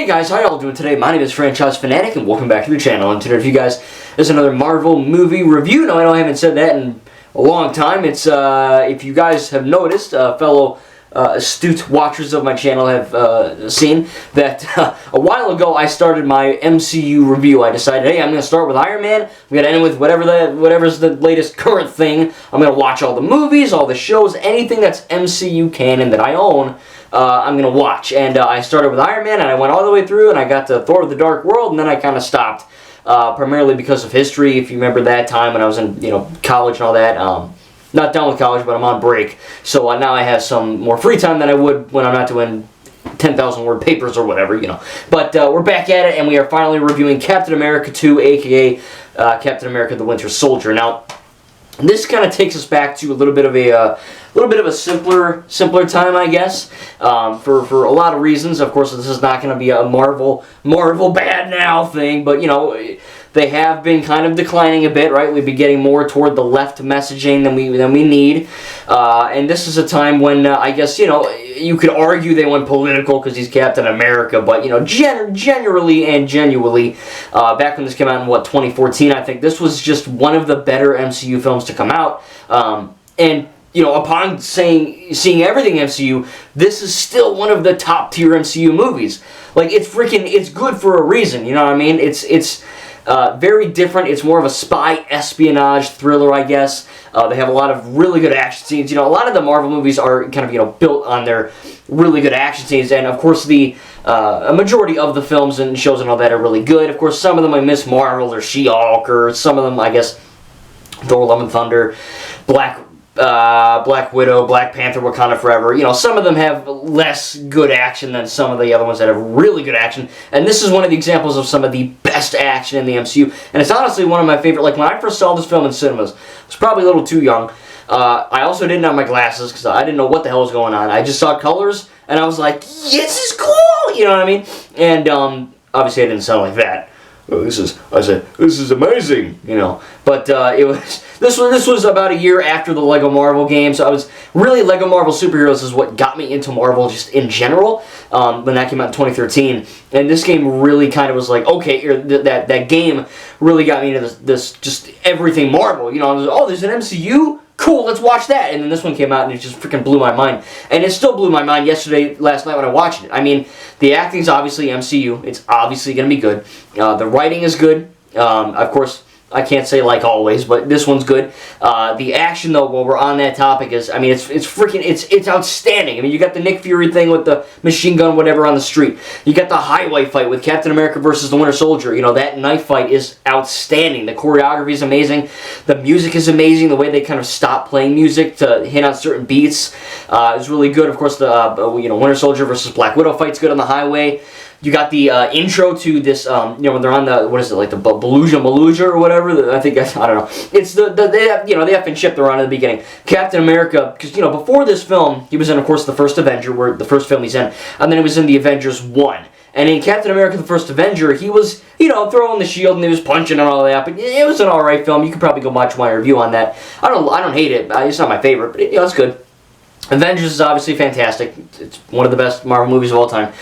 Hey guys, how y'all doing today? My name is Franchise Fanatic and welcome back to the channel. And today for you guys is another Marvel movie review. No, I know I haven't said that in a long time. It's, if you guys have noticed, fellow astute watchers of my channel have seen that a while ago I started my MCU review. I decided, hey, I'm going to start with Iron Man. I'm going to end with whatever's the latest current thing. I'm going to watch all the movies, all the shows, anything that's MCU canon that I own. I'm going to watch. And I started with Iron Man, and I went all the way through, and I got to Thor: The Dark World, and then I kind of stopped, primarily because of history. If you remember that time when I was in, college and all that. Not done with college, but I'm on break. So now I have some more free time than I would when I'm not doing 10,000 word papers or whatever, But we're back at it, and we are finally reviewing Captain America 2, a.k.a. Captain America: The Winter Soldier. Now, this kind of takes us back to a little bit of a simpler time, I guess, for a lot of reasons. Of course, this is not going to be a Marvel bad now thing, but they have been kind of declining a bit, right? We've been getting more toward the left messaging than we need, and this is a time when I guess you could argue they went political because he's Captain America, but generally and genuinely, back when this came out in 2014, I think this was just one of the better MCU films to come out, and upon seeing everything MCU, this is still one of the top tier MCU movies. Like, it's good for a reason, you know what I mean? It's very different. It's more of a spy espionage thriller, I guess. They have a lot of really good action scenes. A lot of the Marvel movies are kind of, built on their really good action scenes, and of course a majority of the films and shows and all that are really good. Of course, some of them like Miss Marvel or She-Hulk, or some of them, I guess, Thor: Love and Thunder, Black Widow, Black Panther, Wakanda Forever. Some of them have less good action than some of the other ones that have really good action. And this is one of the examples of some of the best action in the MCU. And it's honestly one of my favorite. Like, when I first saw this film in cinemas, I was probably a little too young. I also didn't have my glasses because I didn't know what the hell was going on. I just saw colors, and I was like, this is cool! You know what I mean? And obviously I didn't sound like that. This is amazing, But this was about a year after the Lego Marvel game, so Lego Marvel Superheroes is what got me into Marvel just in general, when that came out in 2013. And this game really kind of was like, okay, that game really got me into this just everything Marvel. I was like, oh, there's an MCU? Cool, let's watch that. And then this one came out, and it just freaking blew my mind. And it still blew my mind last night when I watched it. I mean, the acting's obviously MCU. It's obviously going to be good. The writing is good. Of course, I can't say like always, but this one's good. The action, though, while we're on that topic, it's outstanding. I mean, you got the Nick Fury thing with the machine gun, whatever, on the street. You got the highway fight with Captain America versus the Winter Soldier. That knife fight is outstanding. The choreography is amazing. The music is amazing. The way they kind of stop playing music to hit on certain beats is really good. Of course, the Winter Soldier versus Black Widow fight's good on the highway. You got the intro to this, when they're on the, what is it, like the Maluja or whatever, I don't know. It's the effing ship they're on in the beginning. Captain America, because, before this film, he was in, of course, the first Avenger, where the first film he's in, and then he was in the Avengers 1. And in Captain America: The First Avenger, he was, throwing the shield and he was punching and all that, but it was an alright film. You could probably go watch my review on that. I don't hate it. It's not my favorite, but it's good. Avengers is obviously fantastic. It's one of the best Marvel movies of all time.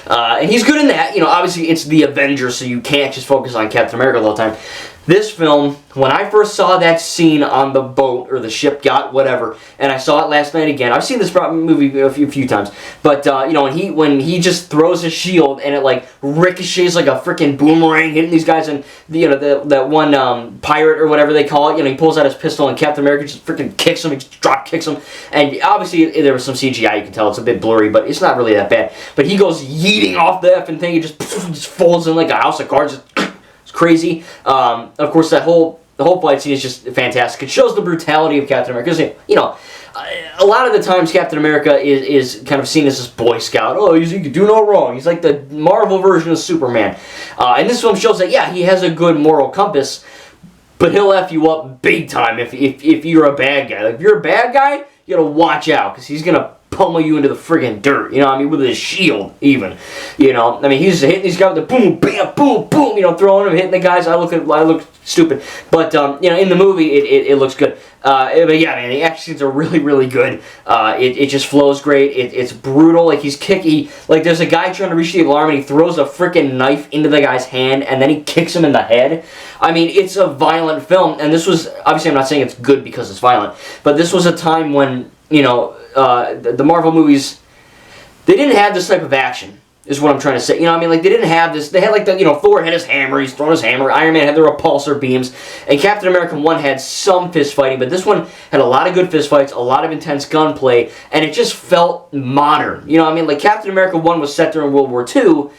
And he's good in that. Obviously it's the Avengers, so you can't just focus on Captain America all the time. This film, when I first saw that scene on the boat, or the ship yacht, whatever, and I saw it last night again. I've seen this movie a few times. But, when he just throws his shield, and it, like, ricochets like a freaking boomerang, hitting these guys, and, that one pirate, or whatever they call it, he pulls out his pistol, and Captain America just freaking kicks him, he just drop kicks him. And, obviously, there was some CGI, you can tell, it's a bit blurry, but it's not really that bad. But he goes yeeting off the effing thing, he just folds in like a house of cards, crazy. Of course, the whole fight scene is just fantastic. It shows the brutality of Captain America. Because, a lot of the times Captain America is kind of seen as this Boy Scout. Oh, he can do no wrong. He's like the Marvel version of Superman. And this film shows that, yeah, he has a good moral compass, but he'll F you up big time if you're a bad guy. Like, if you're a bad guy, you gotta watch out, because he's gonna pummel you into the friggin' dirt, you know what I mean, with his shield, even, you know, I mean, he's hitting these guys with the boom, bam, boom, boom, you know, throwing them, hitting the guys. I look stupid, but, you know, in the movie, it looks good, but yeah, man, the action scenes are really, really good. It just flows great. It's brutal. Like, like, there's a guy trying to reach the alarm, and he throws a freaking knife into the guy's hand, and then he kicks him in the head. I mean, it's a violent film, and this was, obviously, I'm not saying it's good because it's violent, but this was a time when, you know, the Marvel movies, they didn't have this type of action, is what I'm trying to say. You know what I mean? Like, they didn't have this. They had, like, you know, Thor had his hammer, he's throwing his hammer, Iron Man had the repulsor beams, and Captain America 1 had some fist fighting, but this one had a lot of good fist fights, a lot of intense gunplay, and it just felt modern. You know what I mean? Like, Captain America 1 was set during World War II.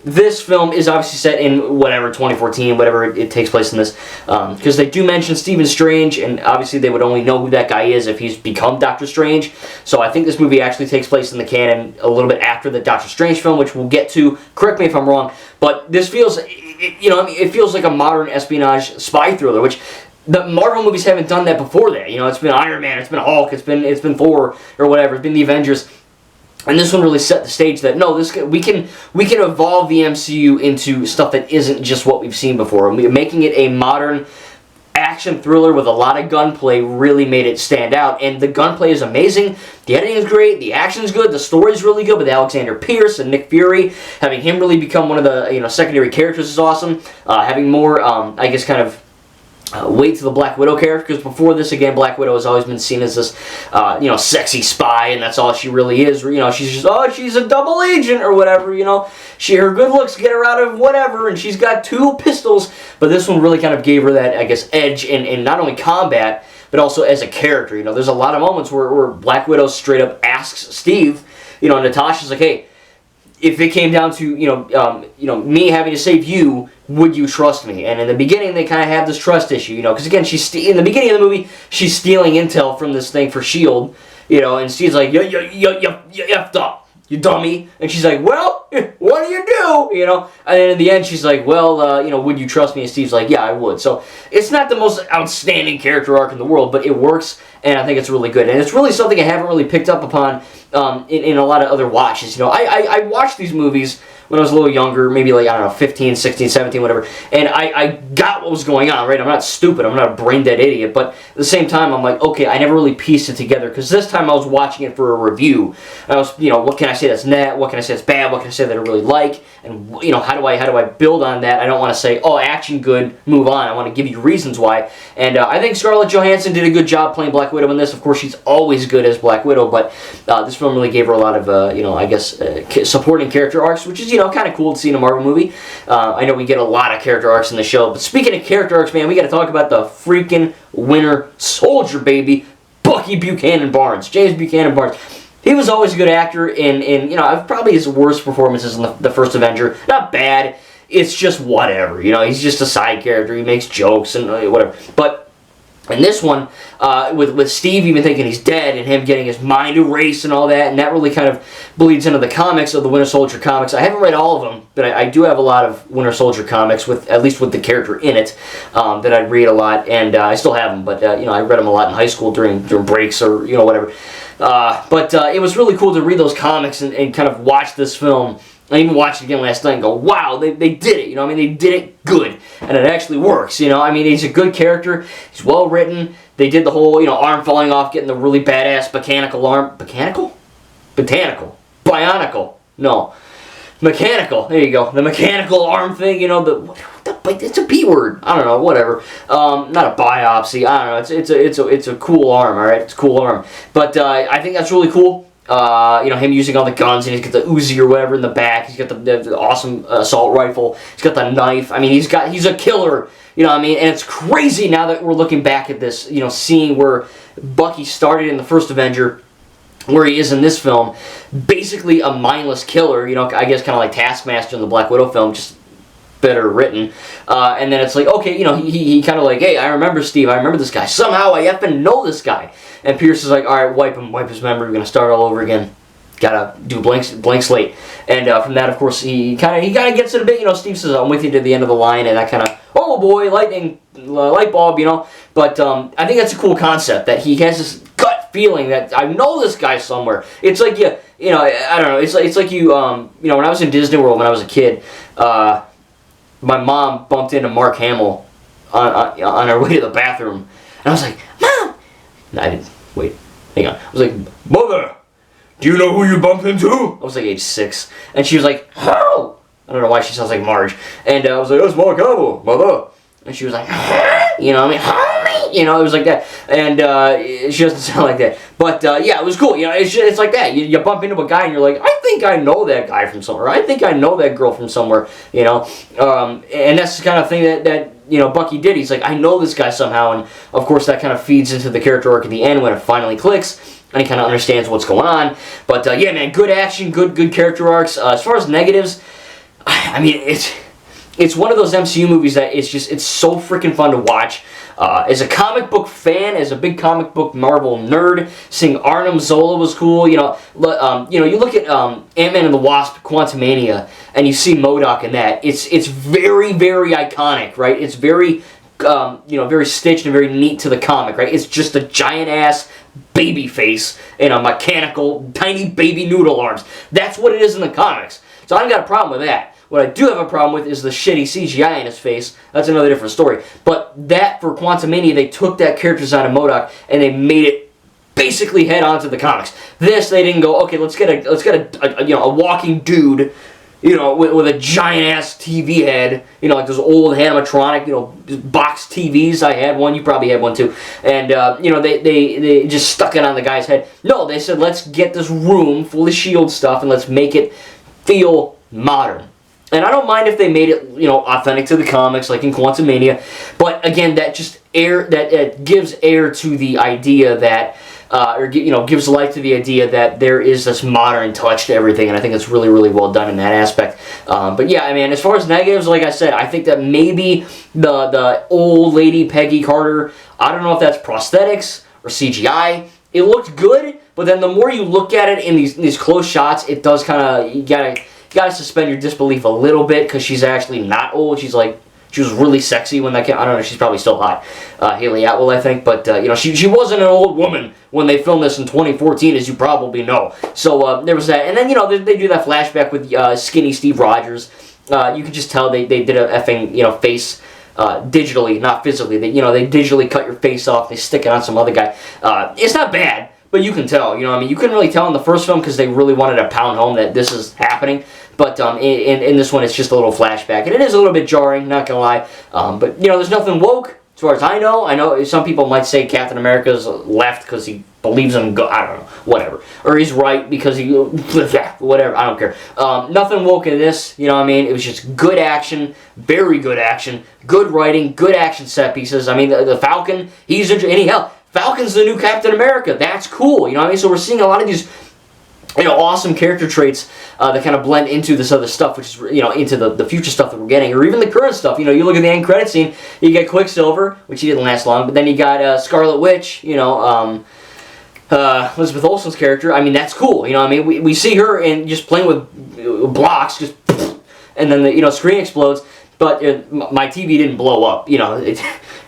This film is obviously set in, whatever, 2014, whatever it takes place in this, because they do mention Stephen Strange, and obviously they would only know who that guy is if he's become Doctor Strange, so I think this movie actually takes place in the canon a little bit after the Doctor Strange film, which we'll get to. Correct me if I'm wrong, but this feels, you know, I mean, it feels like a modern espionage spy thriller, which the Marvel movies haven't done that before that. You know, it's been Iron Man, it's been Hulk, it's been Thor, or whatever, it's been the Avengers. And this one really set the stage that, no, we can evolve the MCU into stuff that isn't just what we've seen before. And making it a modern action thriller with a lot of gunplay really made it stand out. And the gunplay is amazing. The editing is great. The action is good. The story is really good with Alexander Pierce and Nick Fury. Having him really become one of the, you know, secondary characters is awesome. Having more, I guess, kind of weight to the Black Widow character, because before this, again, Black Widow has always been seen as this, you know, sexy spy, and that's all she really is. You know, she's just, oh, she's a double agent or whatever, you know. Her good looks get her out of whatever, and she's got 2 pistols. But this one really kind of gave her that, I guess, edge in not only combat, but also as a character. You know, there's a lot of moments where Black Widow straight up asks Steve, you know, Natasha's like, hey, if it came down to, you know, me having to save you, would you trust me? And in the beginning, they kind of have this trust issue, you know, because again, in the beginning of the movie, she's stealing intel from this thing for S.H.I.E.L.D., you know, and Steve's like, you effed up, you dummy. And she's like, well, what do you do? You know, and then in the end, she's like, well, you know, would you trust me? And Steve's like, yeah, I would. So it's not the most outstanding character arc in the world, but it works, and I think it's really good. And it's really something I haven't really picked up upon in a lot of other watches. You know, I watched these movies when I was a little younger, maybe like, I don't know, 15, 16, 17, whatever, and I got what was going on, right? I'm not stupid, I'm not a brain-dead idiot, but at the same time, I'm like, okay, I never really pieced it together, because this time I was watching it for a review. I was, you know, what can I say that's net, what can I say that's bad, what can I say that I really like, and, you know, how do I build on that? I don't want to say, oh, action good, move on. I want to give you reasons why, and I think Scarlett Johansson did a good job playing Black Widow in this. Of course, she's always good as Black Widow, but this film really gave her a lot of, you know, I guess, supporting character arcs, which is, you know, kind of cool to see in a Marvel movie. I know we get a lot of character arcs in the show, but speaking of character arcs, man, we got to talk about the freaking Winter Soldier, baby. Bucky Buchanan Barnes. James Buchanan Barnes. He was always a good actor in you know, probably his worst performances in the first Avenger. Not bad. It's just whatever. You know, he's just a side character. He makes jokes and whatever. But in this one, with Steve even thinking he's dead and him getting his mind erased and all that, and that really kind of bleeds into the comics of the Winter Soldier comics. I haven't read all of them, but I do have a lot of Winter Soldier comics, at least with the character in it, that I read a lot, and I still have them, but you know, I read them a lot in high school during breaks or, you know, whatever. But it was really cool to read those comics and kind of watch this film. I even watched it again last night and go, wow, they did it, you know, I mean, they did it good, and it actually works, you know, I mean, he's a good character, he's well written, they did the whole, you know, arm falling off, getting the really badass mechanical arm, mechanical? Botanical? Bionical? No. Mechanical, there you go, the mechanical arm thing, you know, it's a B word, I don't know, whatever, not a biopsy, I don't know, it's a cool arm, alright, it's a cool arm, but I think that's really cool. You know, him using all the guns, and he's got the Uzi or whatever in the back. He's got the awesome assault rifle. He's got the knife. I mean, he's a killer. You know what I mean? And it's crazy now that we're looking back at this, you know, seeing where Bucky started in the first Avenger, where he is in this film. Basically a mindless killer, you know, I guess kind of like Taskmaster in the Black Widow film, just better written. And then it's like, okay, you know, he kind of like, hey, I remember Steve, I remember this guy. Somehow I effing know this guy. And Pierce is like, all right, wipe his memory. We're gonna start all over again. Gotta do blank slate. And from that, of course, he kind of gets it a bit. You know, Steve says, "I'm with you to the end of the line," and that kind of, oh boy, light bulb, you know. But I think that's a cool concept that he has this gut feeling that I know this guy somewhere. It's like you know, I don't know. It's like you you know, when I was in Disney World when I was a kid, my mom bumped into Mark Hamill on our way to the bathroom, and I was like, Mom. No, I didn't. Wait, hang on. I was like, Mother, do you know who you bumped into? I was like age 6, and she was like, How? I don't know why she sounds like Marge. And I was like, that's Mark Hamill, Mother. And she was like, you know what I mean? You know, it was like that. And she doesn't sound like that. But yeah, it was cool. You know, it's like that. You bump into a guy and you're like, I think I know that guy from somewhere. I think I know that girl from somewhere. You know, and that's the kind of thing that you know, Bucky did. He's like, I know this guy somehow. And of course, that kind of feeds into the character arc at the end when it finally clicks. And he kind of understands what's going on. But yeah, man, good action, good character arcs. As far as negatives, I mean, it's one of those MCU movies that it's so freaking fun to watch. As a comic book fan, as a big comic book Marvel nerd, seeing Arnim Zola was cool. You know, you look at Ant-Man and the Wasp: Quantumania, and you see MODOK in that. It's very, very iconic, right? It's very you know, very stitched and very neat to the comic, right? It's just a giant ass baby face and a mechanical tiny baby noodle arms. That's what it is in the comics. So I don't got a problem with that. What I do have a problem with is the shitty CGI in his face. That's another different story. But that, for Quantumania, they took that character design of MODOK and they made it basically head on to the comics. This, they didn't go, okay, let's get a you know, a walking dude, you know, with a giant ass TV head, you know, like those old animatronic, you know, box TVs. I had one, you probably had one too. And you know, they just stuck it on the guy's head. No, they said, let's get this room full of SHIELD stuff and let's make it feel modern. And I don't mind if they made it, you know, authentic to the comics, like in Quantumania. But again, that just gives air to the idea that, or you know, gives life to the idea that there is this modern touch to everything. And I think it's really, really well done in that aspect. But yeah, I mean, as far as negatives, like I said, I think that maybe the old lady Peggy Carter, I don't know if that's prosthetics or CGI. It looked good, but then the more you look at it in these close shots, it does kind of, you gotta suspend your disbelief a little bit because she's actually not old. She was really sexy when that came. I don't know. She's probably still hot. Haley Atwell, I think, but you know, she wasn't an old woman when they filmed this in 2014, as you probably know. So there was that, and then you know they do that flashback with skinny Steve Rogers. You could just tell they did a effing, you know, face. Digitally, not physically. They digitally cut your face off. They stick it on some other guy. It's not bad, but you can tell. You know, I mean, you couldn't really tell in the first film because they really wanted to pound home that this is happening. But in this one, it's just a little flashback, and it is a little bit jarring. Not gonna lie. But you know, there's nothing woke as far as I know. I know some people might say Captain America's left because he believes in God. I don't know, whatever. Or he's right because he whatever. I don't care. Nothing woke in this. You know what I mean? It was just good action, very good action, good writing, good action set pieces. I mean, the Falcon, he's hell. Falcon's the new Captain America. That's cool. You know what I mean? So we're seeing a lot of these, you know, awesome character traits that kind of blend into this other stuff, which is, you know, into the future stuff that we're getting, or even the current stuff. You know, you look at the end credit scene, you get Quicksilver, which he didn't last long, but then you got Scarlet Witch, you know, Elizabeth Olsen's character. I mean, that's cool. You know what I mean? We see her in just playing with blocks, just, and then the, you know, screen explodes, but my TV didn't blow up, you know,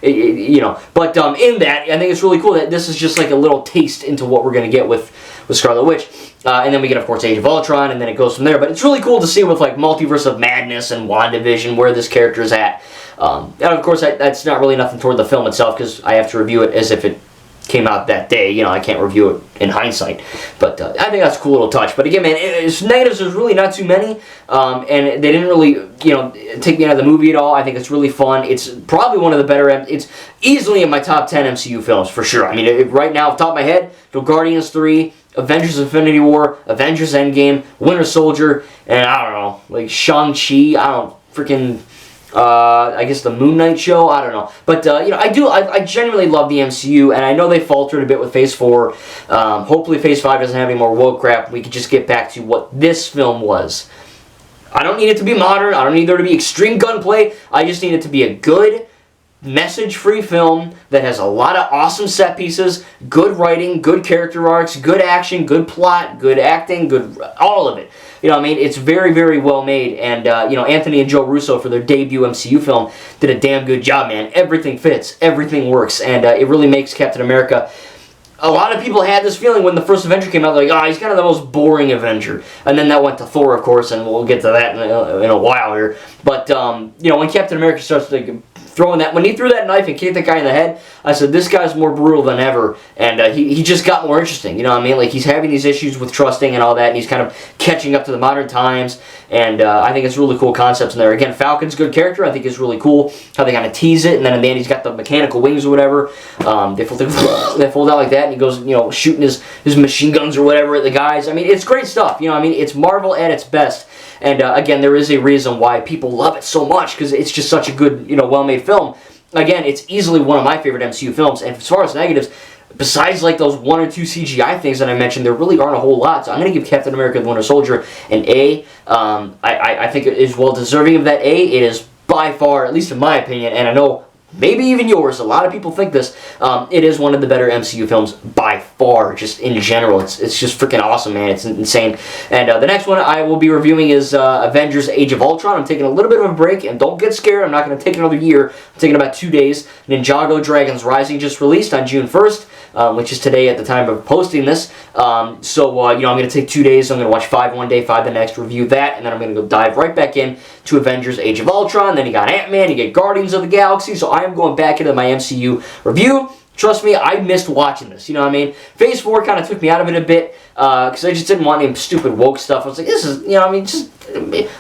you know, but in that, I think it's really cool that this is just like a little taste into what we're going to get with Scarlet Witch. And then we get, of course, Age of Ultron, and then it goes from there. But it's really cool to see with, like, Multiverse of Madness and WandaVision where this character is at. And, of course, that's not really nothing toward the film itself because I have to review it as if it came out that day. You know, I can't review it in hindsight. But I think that's a cool little touch. But, again, man, it's negatives. There's really not too many. And they didn't really, you know, take me out of the movie at all. I think it's really fun. It's probably one of the better... It's easily in my top 10 MCU films, for sure. I mean, right now, off the top of my head, go Guardians 3... Avengers Infinity War, Avengers Endgame, Winter Soldier, and I don't know, like Shang-Chi, I guess the Moon Knight show, I don't know. But, you know, I genuinely love the MCU, and I know they faltered a bit with Phase 4. Hopefully Phase 5 doesn't have any more woke crap. We can just get back to what this film was. I don't need it to be modern. I don't need there to be extreme gunplay. I just need it to be a good, message-free film that has a lot of awesome set pieces, good writing, good character arcs, good action, good plot, good acting, good all of it. You know what I mean? It's very, very well made, and you know, Anthony and Joe Russo, for their debut MCU film, did a damn good job, man. Everything fits, everything works, and it really makes Captain America a lot of people had this feeling when the first Avenger came out, like, oh, he's kind of the most boring Avenger. And then that went to Thor, of course, and we'll get to that in a while here. But, you know, when Captain America starts throwing that, when he threw that knife and kicked that guy in the head, I said, this guy's more brutal than ever. And he just got more interesting, you know what I mean? Like, he's having these issues with trusting and all that, and he's kind of catching up to the modern times. And I think it's really cool concepts in there. Again, Falcon's a good character. I think it's really cool how they kind of tease it, and then in the end he's got the mechanical wings or whatever. They fold out like that, and he goes, you know, shooting his machine guns or whatever at the guys. I mean, it's great stuff. You know what I mean? It's Marvel at its best. And again, there is a reason why people love it so much, because it's just such a good, you know, well-made film. Again, it's easily one of my favorite MCU films. And as far as negatives, besides like those 1 or 2 CGI things that I mentioned, there really aren't a whole lot. So I'm going to give Captain America the Winter Soldier an A. I think it is well deserving of that A. It is by far, at least in my opinion, and I know maybe even yours, a lot of people think this, it is one of the better MCU films by far, just in general. It's just freaking awesome, man. It's insane. And the next one I will be reviewing is Avengers Age of Ultron. I'm taking a little bit of a break, and don't get scared, I'm not going to take another year. I'm taking about 2 days. Ninjago Dragons Rising just released on June 1st, which is today at the time of posting this. You know, I'm going to take 2 days. I'm going to watch 5 one day, 5 the next, review that, and then I'm going to go dive right back in to Avengers Age of Ultron. Then you got Ant-Man, you get Guardians of the Galaxy, so I am going back into my MCU review. Trust me, I missed watching this, you know what I mean? Phase 4 kind of took me out of it a bit, because I just didn't want any stupid woke stuff. I was like, this is, you know what I mean, just,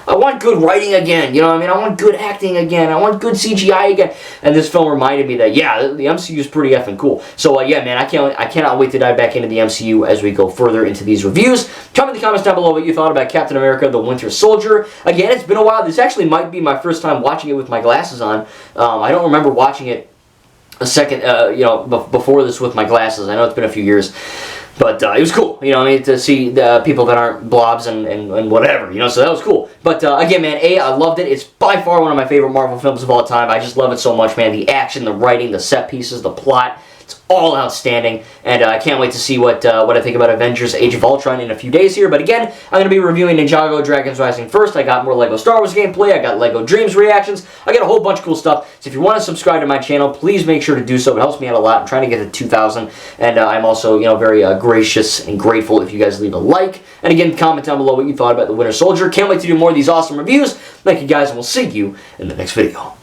I want good writing again, you know what I mean? I want good acting again, I want good CGI again. And this film reminded me that, yeah, the MCU is pretty effing cool. So, yeah, man, I cannot wait to dive back into the MCU as we go further into these reviews. Comment in the comments down below what you thought about Captain America, the Winter Soldier. Again, it's been a while. This actually might be my first time watching it with my glasses on. I don't remember watching it a second, you know, before this with my glasses. I know it's been a few years, but it was cool, you know what I mean, to see the people that aren't blobs and whatever, you know, so that was cool. But again, man, I loved it. It's by far one of my favorite Marvel films of all time. I just love it so much, man. The action, the writing, the set pieces, the plot. It's all outstanding, and I can't wait to see what I think about Avengers Age of Ultron in a few days here. But again, I'm going to be reviewing Ninjago Dragons Rising first. I got more LEGO Star Wars gameplay. I got LEGO Dreams reactions. I got a whole bunch of cool stuff. So if you want to subscribe to my channel, please make sure to do so. It helps me out a lot. I'm trying to get to 2,000, and I'm also, you know, very gracious and grateful if you guys leave a like. And again, comment down below what you thought about the Winter Soldier. Can't wait to do more of these awesome reviews. Thank you guys, and we'll see you in the next video.